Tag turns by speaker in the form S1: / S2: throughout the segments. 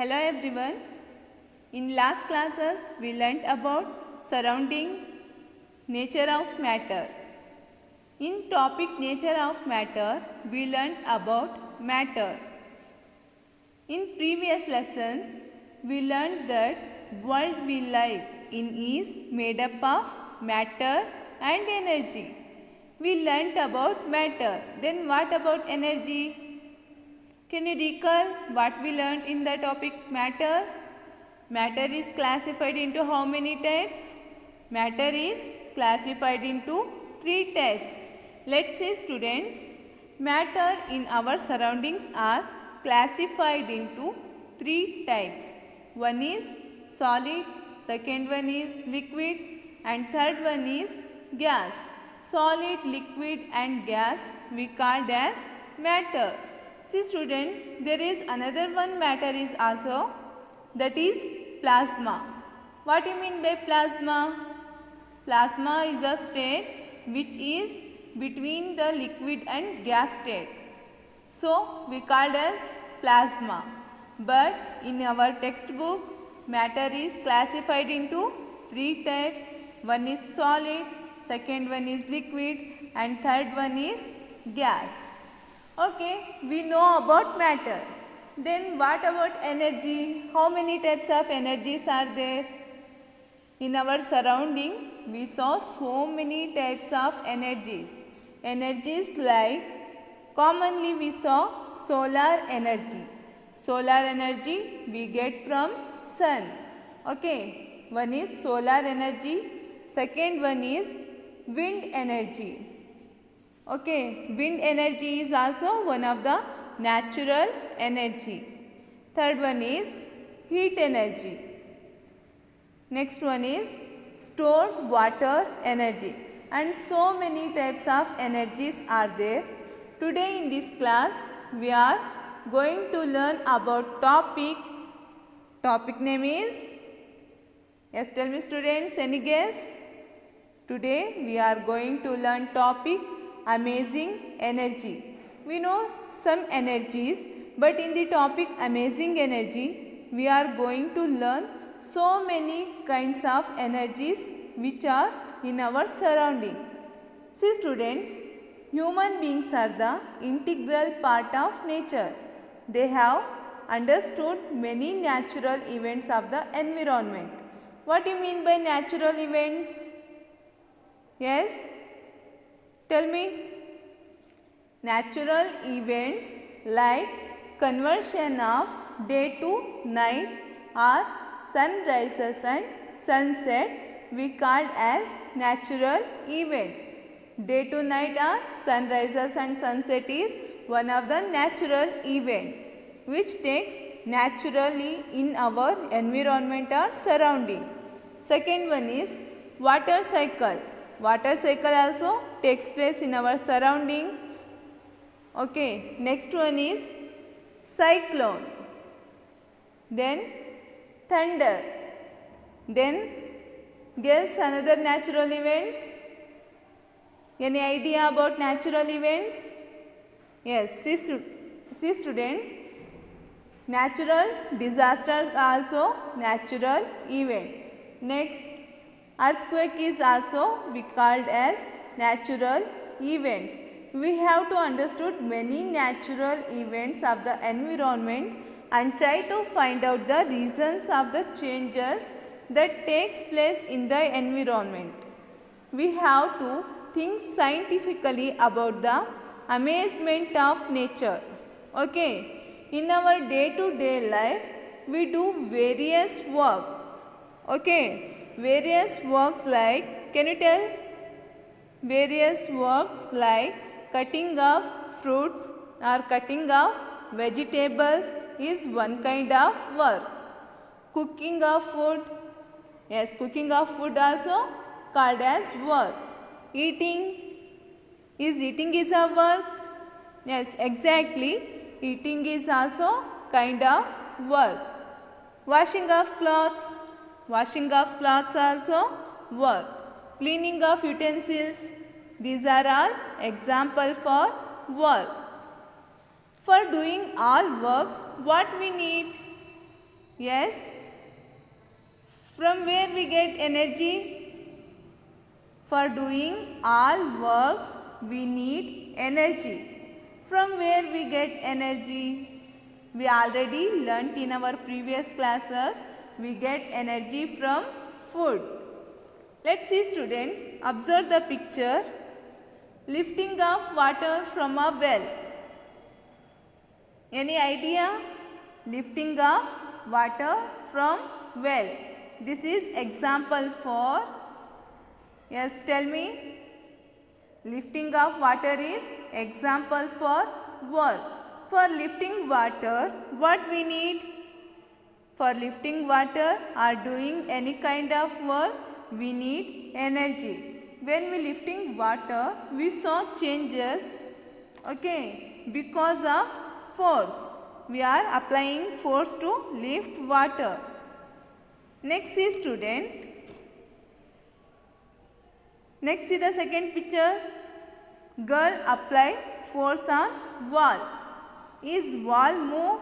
S1: Hello everyone. In last classes we learnt about surrounding nature of matter. In topic nature of matter we learnt about matter. In previous lessons we learnt that world we live in is made up of matter and energy. We learnt about matter. Then what about energy? Can you recall what we learnt in the topic matter? Matter is classified into how many types? Matter is classified into 3 types. Let's see students, matter in our surroundings are classified into 3 types. One is solid, second one is liquid and third one is gas. Solid, liquid and gas we called as matter. See students, there is another one matter is also, that is plasma. What do you mean by plasma? Plasma is a state which is between the liquid and gas states. So we called as plasma. But in our textbook, matter is classified into 3 types. One is solid, second one is liquid and third one is gas. Okay, we know about matter. Then what about energy? How many types of energies are there? In our surrounding, we saw so many types of energies. Energies like, commonly we saw solar energy. Solar energy we get from sun. Okay, one is solar energy. Second one is wind energy. Okay, wind energy is also one of the natural energy. Third one is heat energy. Next one is stored water energy. And so many types of energies are there. Today in this class, we are going to learn about topic. Topic name is, yes, tell me students, any guess? Today we are going to learn topic amazing energy. We know some energies, but in the topic amazing energy, we are going to learn so many kinds of energies which are in our surrounding. See students, human beings are the integral part of nature. They have understood many natural events of the environment. What do you mean by natural events? Yes? Tell me. Natural events like conversion of day to night or sunrises and sunset we called as natural event. Day to night or sunrises and sunset is one of the natural event which takes naturally in our environment or surrounding. Second one is water cycle. Water cycle also takes place in our surrounding. Okay, next one is cyclone. Then thunder. Then guess another natural events. Any idea about natural events? Yes, see students, natural disasters also natural event. Next, earthquake is also we called as natural events. We have to understood many natural events of the environment and try to find out the reasons of the changes that takes place in the environment. We have to think scientifically about the amazement of nature. Okay, in our day-to-day life, we do various works. Okay, various works like, can you tell? Various works like cutting of fruits or cutting of vegetables is one kind of work. Cooking of food, yes, cooking of food also called as work. Eating is a work. Yes, exactly. Eating is also kind of work. Washing of clothes also work. Cleaning of utensils, these are all example for work. For doing all works, what we need? Yes. From where we get energy? For doing all works we need energy. From where we get energy? We already learnt in our previous classes. We get energy from food. Let's see students. Observe the picture. Lifting of water from a well. Any idea? Lifting of water from well. This is example for. Yes, tell me. Lifting of water is example for work. For lifting water, what we need? For lifting water or doing any kind of work, we need energy. When we lifting water, we saw changes, okay, because of force. We are applying force to lift water. Next is student. Next see the second picture. Girl apply force on wall. Is wall move?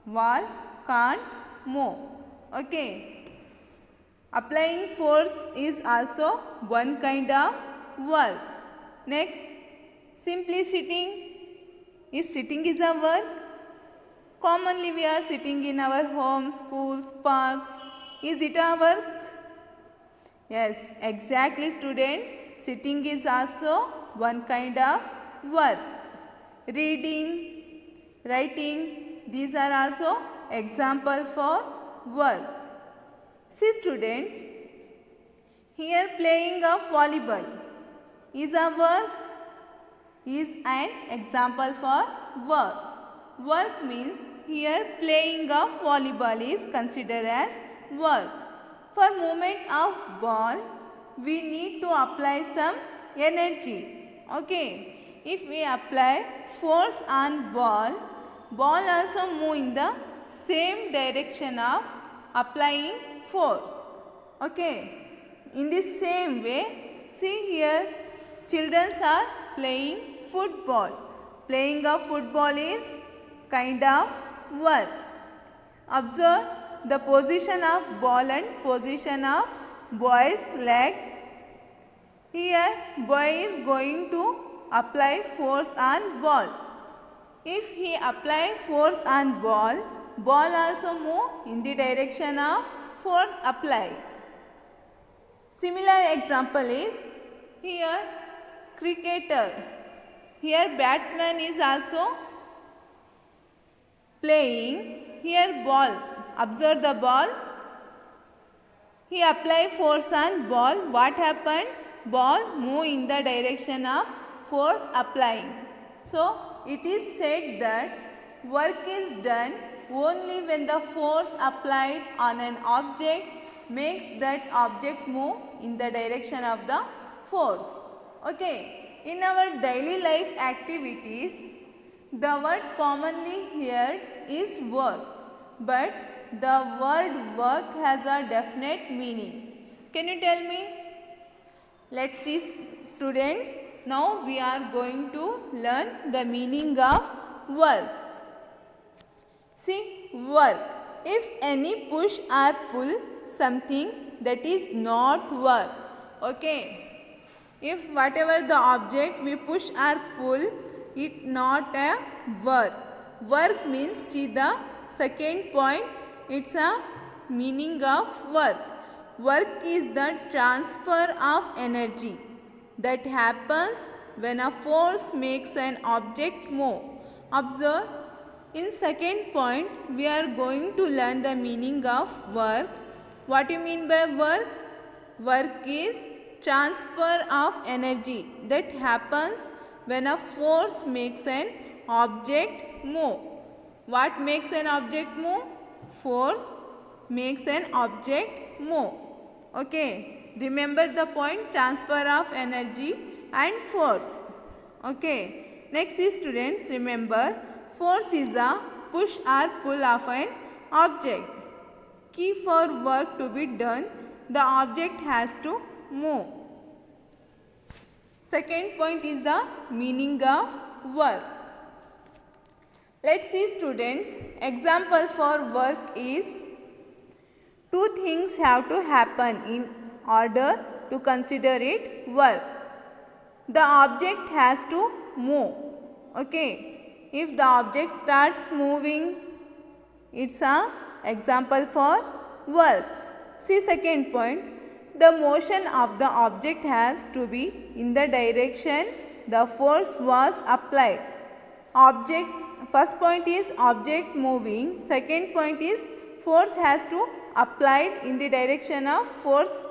S1: Wall can't move. Okay. Applying force is also one kind of work. Next, simply sitting. Is sitting is a work? Commonly we are sitting in our homes, schools, parks. Is it a work? Yes, exactly students. Sitting is also one kind of work. Reading, writing, these are also example for work. See students, here playing of volleyball is a work, is an example for work. Work means here playing of volleyball is considered as work. For movement of ball, we need to apply some energy. Okay, if we apply force on ball, ball also move in the same direction of applying force. Okay, in the same way, see here, children are playing football. Playing of football is kind of work. Observe the position of ball and position of boy's leg. Here boy is going to apply force on ball. If he apply force on ball, ball also move in the direction of force applied. Similar example is here cricketer. Here batsman is also playing. Here ball. Observe the ball. He apply force on ball. What happened? Ball move in the direction of force applying. So it is said that work is done only when the force applied on an object makes that object move in the direction of the force. Okay, in our daily life activities, the word commonly heard is work, but the word work has a definite meaning. Can you tell me? Let's see students. Now we are going to learn the meaning of work. See, work. If any push or pull something, that is not work. Okay. If whatever the object we push or pull, it not a work. Work means, see the second point, it's a meaning of work. Work is the transfer of energy that happens when a force makes an object move. Observe, in second point, we are going to learn the meaning of work. What do you mean by work? Work is transfer of energy that happens when a force makes an object move. What makes an object move? Force makes an object move. Okay, remember the point, transfer of energy and force. Okay, next is students, remember force is a push or pull of an object. Key for work to be done, the object has to move. Second point is the meaning of work. Let's see students, example for work is two things have to happen in order to consider it work. The object has to move. Okay, if the object starts moving, it's a example for works. See second point, the motion of the object has to be in the direction the force was applied. Object, first point is object moving, second point is force has to applied in the direction of force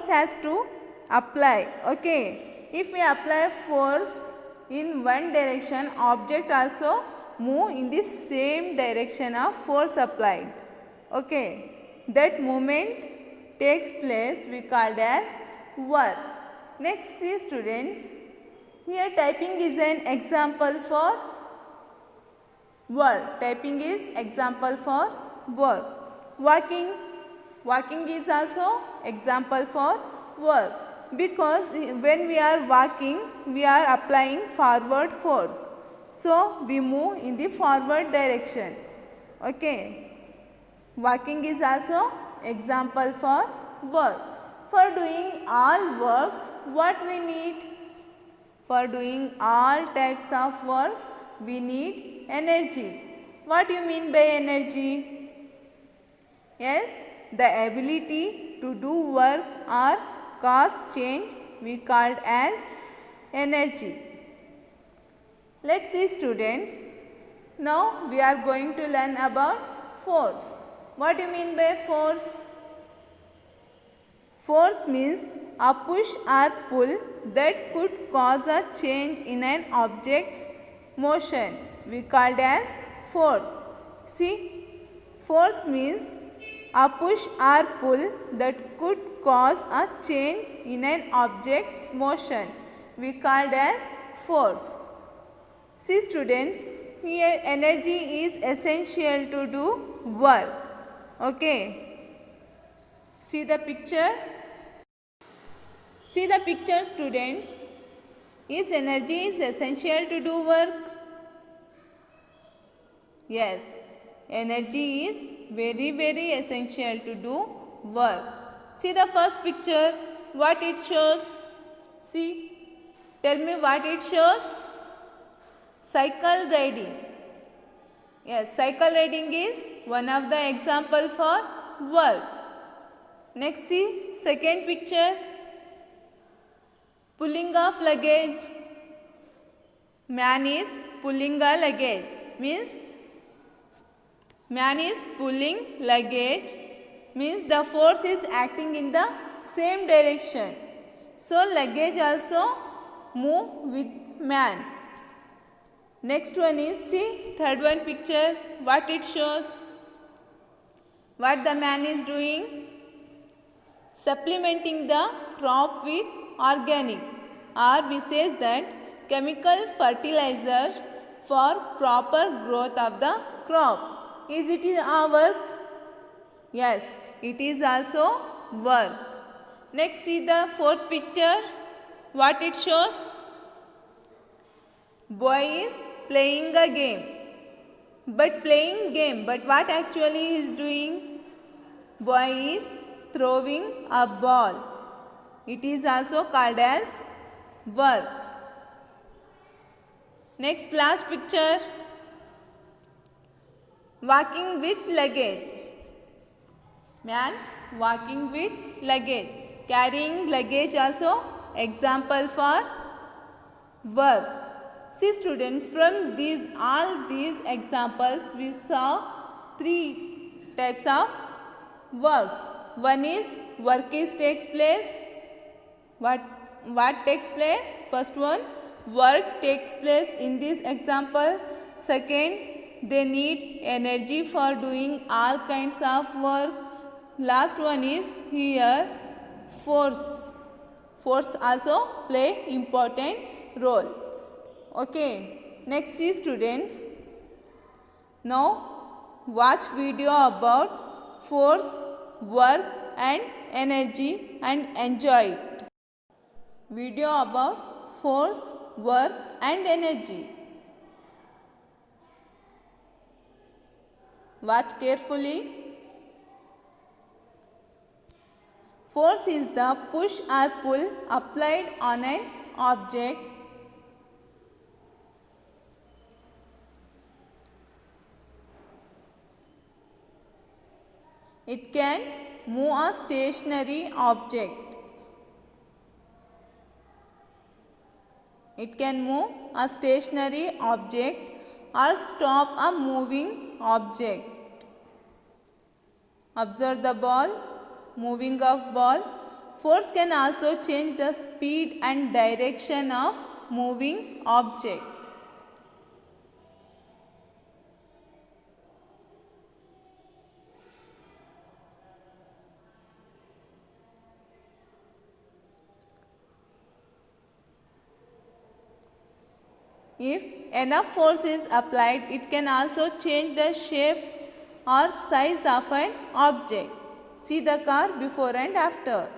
S1: has to apply. Okay, if we apply force in one direction, object also move in the same direction of force applied. Okay, that movement takes place, we called as work. Next see students, here typing is an example for work. Typing is example for work. Walking is also example for work, because when we are walking we are applying forward force, so we move in the forward direction. Okay, walking is also example for work. For doing all works, what we need? For doing all types of works, we need energy. What do you mean by energy? Yes, the ability to do work or cause change we called as energy. Let's see students. Now we are going to learn about force. What do you mean by force? Force means a push or pull that could cause a change in an object's motion. We called as force. See, force means a push or pull that could cause a change in an object's motion. We called as force. See students, here energy is essential to do work. Okay. See the picture. See the picture students. Is energy is essential to do work? Yes. Energy is very essential to do work. See the first picture, what it shows. See, tell me what it shows. Cycle riding. Yes, cycle riding is one of the example for work. Next see, second picture, pulling of luggage. Man is pulling a luggage, means man is pulling luggage, means the force is acting in the same direction. So luggage also move with man. Next one is, see third one picture, what it shows. What the man is doing? Supplementing the crop with organic, or we say that chemical fertilizer for proper growth of the crop. Is it our work? Yes, it is also work. Next see the fourth picture, what it shows. Boy is playing a game, but what actually he is doing? Boy is throwing a ball. It is also called as work. Next last picture, walking with luggage. Man walking with luggage. Carrying luggage also example for work. See students, from all these examples we saw three types of works. One is work takes place. What takes place? First one, work takes place in this example. Second, they need energy for doing all kinds of work. Last one is here force. Force also play important role. Okay. Next see students. Now watch video about force, work and energy and enjoy it. Video about force, work and energy. Watch carefully. Force is the push or pull applied on an object. It can move a stationary object. It can move a stationary object or stop a moving object. Observe the ball, moving of ball. Force can also change the speed and direction of moving object. If enough force is applied, it can also change the shape or size of an object. See the car before and after.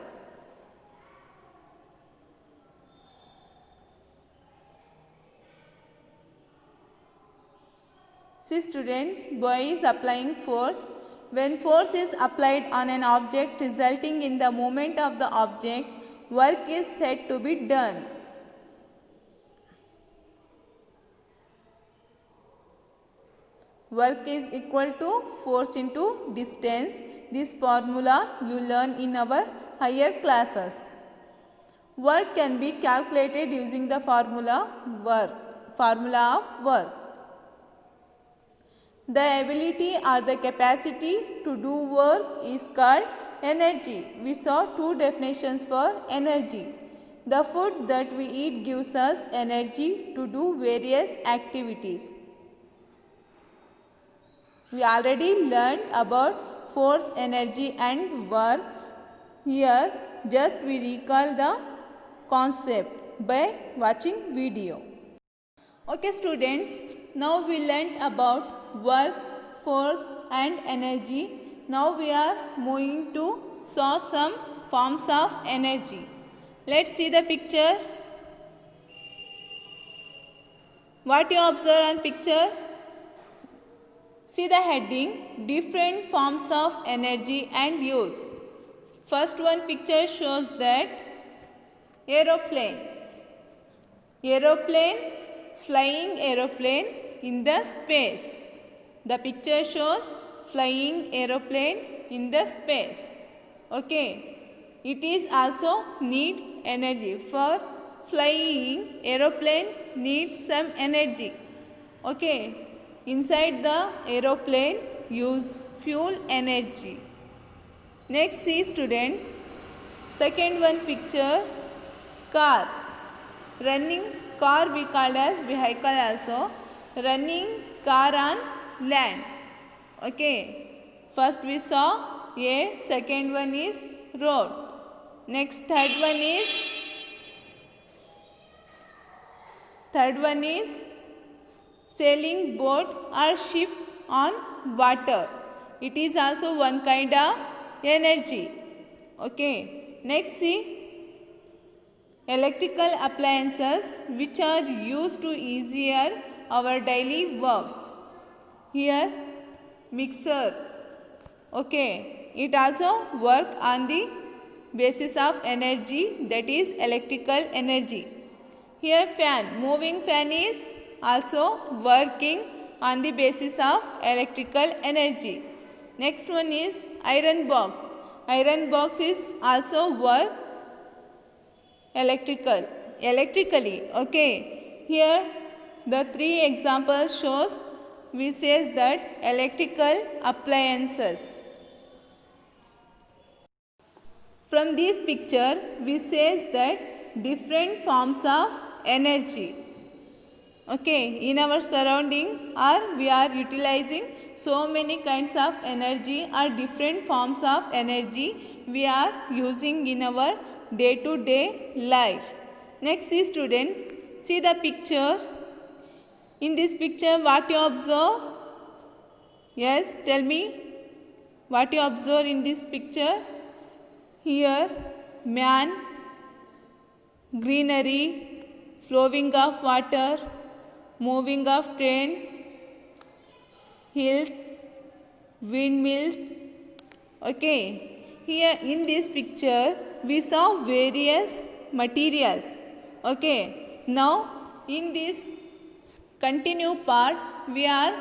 S1: See students, boy is applying force. When force is applied on an object resulting in the movement of the object, work is said to be done. Work is equal to force into distance. This formula you learn in our higher classes. Work can be calculated using the formula of work. The ability or the capacity to do work is called energy. We saw two definitions for energy. The food that we eat gives us energy to do various activities. We already learned about force, energy and work. Here just we recall the concept by watching video. Okay students, now we learned about work, force and energy. Now we are moving to saw some forms of energy. Let's see the picture. What you observe on picture? See the heading, different forms of energy and use. First one picture shows that aeroplane, flying aeroplane in the space. The picture shows flying aeroplane in the space. Okay, it is also need energy. For flying aeroplane needs some energy. Okay. Inside the aeroplane use fuel energy. Next see students, second one picture, car. Running car we called as vehicle also. Running car on land. Okay. First we saw a, second one is road. Next third one is sailing boat or ship on water. It is also one kind of energy. Okay. Next see electrical appliances which are used to easier our daily works. Here mixer. Okay. It also work on the basis of energy, that is electrical energy. Here fan. Moving fan is also working on the basis of electrical energy. Next one is iron box. Iron box is also work electrically. Okay. Here the three examples shows we says that electrical appliances. From this picture we says that different forms of energy. Okay, in our surrounding we are utilizing so many kinds of energy or different forms of energy we are using in our day-to-day life. Next see students, see the picture. In this picture what you observe? Yes, tell me what you observe in this picture. Here man, greenery, flowing of water, moving of train, hills, windmills. Okay, here in this picture we saw various materials. Okay, now in this continue part we are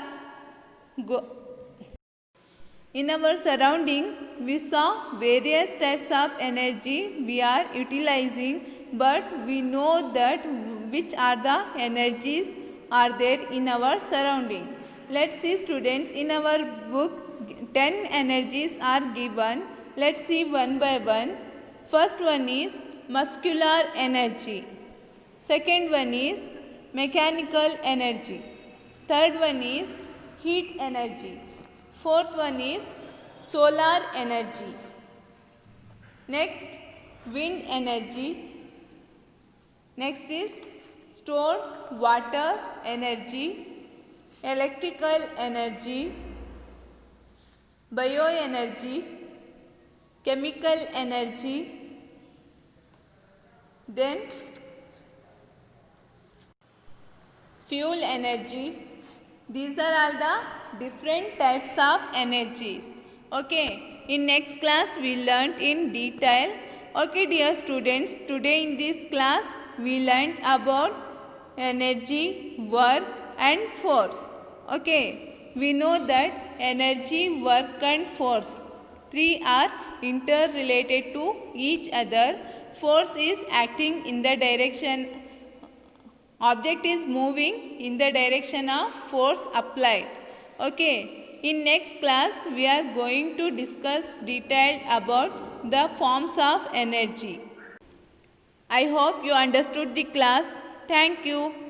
S1: in our surrounding we saw various types of energy we are utilizing, but we know that which are the energies are there in our surrounding. Let's see students, in our book 10 energies are given. Let's see one by one. First one is muscular energy. Second one is mechanical energy. Third one is heat energy. Fourth one is solar energy. Next, wind energy. Next is stored water energy, electrical energy, bioenergy, chemical energy, then fuel energy. These are all the different types of energies. Okay, in next class we learnt in detail. Okay dear students, today in this class we learnt about energy, work and force. Okay, we know that energy, work and force, three are interrelated to each other. Force is acting in the direction, object is moving in the direction of force applied. Okay, in next class we are going to discuss detailed about the forms of energy. I hope you understood the class. Thank you.